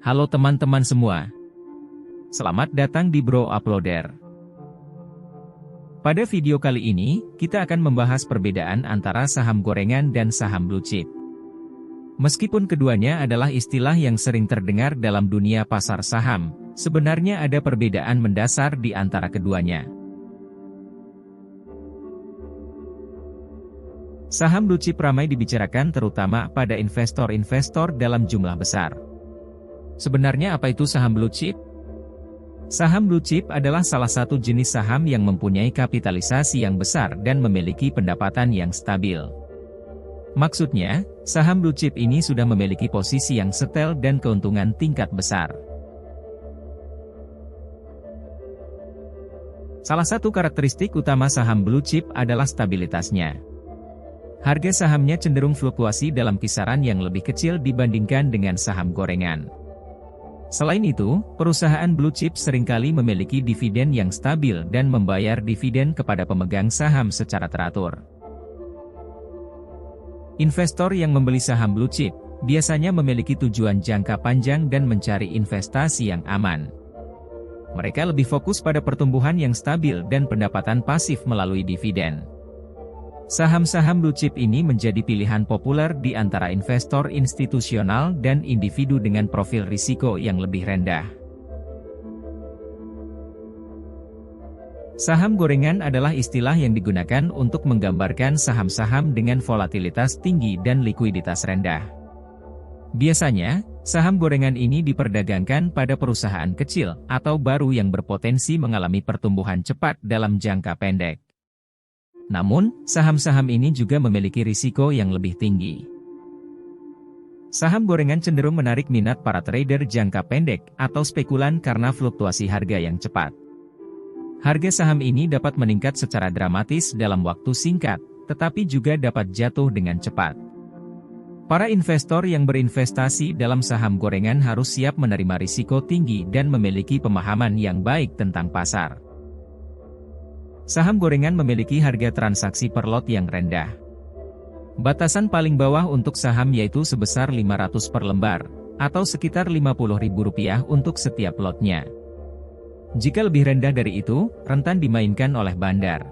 Halo teman-teman semua. Selamat datang di Bro Uploader. Pada video kali ini, kita akan membahas perbedaan antara saham gorengan dan saham blue chip. Meskipun keduanya adalah istilah yang sering terdengar dalam dunia pasar saham, sebenarnya ada perbedaan mendasar di antara keduanya. Saham blue chip ramai dibicarakan terutama pada investor-investor dalam jumlah besar. Sebenarnya apa itu saham blue chip? Saham blue chip adalah salah satu jenis saham yang mempunyai kapitalisasi yang besar dan memiliki pendapatan yang stabil. Maksudnya, saham blue chip ini sudah memiliki posisi yang setel dan keuntungan tingkat besar. Salah satu karakteristik utama saham blue chip adalah stabilitasnya. Harga sahamnya cenderung fluktuasi dalam kisaran yang lebih kecil dibandingkan dengan saham gorengan. Selain itu, perusahaan blue chip seringkali memiliki dividen yang stabil dan membayar dividen kepada pemegang saham secara teratur. Investor yang membeli saham blue chip biasanya memiliki tujuan jangka panjang dan mencari investasi yang aman. Mereka lebih fokus pada pertumbuhan yang stabil dan pendapatan pasif melalui dividen. Saham-saham blue chip ini menjadi pilihan populer di antara investor institusional dan individu dengan profil risiko yang lebih rendah. Saham gorengan adalah istilah yang digunakan untuk menggambarkan saham-saham dengan volatilitas tinggi dan likuiditas rendah. Biasanya, saham gorengan ini diperdagangkan pada perusahaan kecil atau baru yang berpotensi mengalami pertumbuhan cepat dalam jangka pendek. Namun, saham-saham ini juga memiliki risiko yang lebih tinggi. Saham gorengan cenderung menarik minat para trader jangka pendek atau spekulan karena fluktuasi harga yang cepat. Harga saham ini dapat meningkat secara dramatis dalam waktu singkat, tetapi juga dapat jatuh dengan cepat. Para investor yang berinvestasi dalam saham gorengan harus siap menerima risiko tinggi dan memiliki pemahaman yang baik tentang pasar. Saham gorengan memiliki harga transaksi per lot yang rendah. Batasan paling bawah untuk saham yaitu sebesar 500 per lembar, atau sekitar Rp50.000 untuk setiap lotnya. Jika lebih rendah dari itu, rentan dimainkan oleh bandar.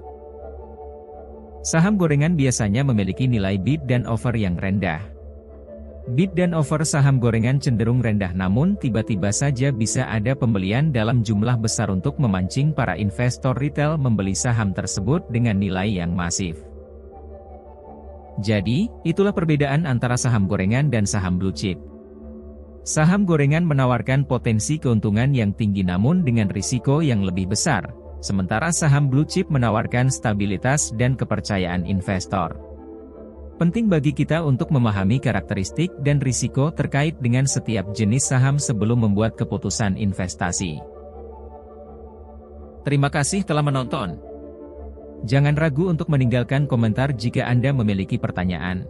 Saham gorengan biasanya memiliki nilai bid dan offer yang rendah. Bid dan offer saham gorengan cenderung rendah namun tiba-tiba saja bisa ada pembelian dalam jumlah besar untuk memancing para investor retail membeli saham tersebut dengan nilai yang masif. Jadi, itulah perbedaan antara saham gorengan dan saham blue chip. Saham gorengan menawarkan potensi keuntungan yang tinggi namun dengan risiko yang lebih besar, sementara saham blue chip menawarkan stabilitas dan kepercayaan investor. Penting bagi kita untuk memahami karakteristik dan risiko terkait dengan setiap jenis saham sebelum membuat keputusan investasi. Terima kasih telah menonton. Jangan ragu untuk meninggalkan komentar jika Anda memiliki pertanyaan.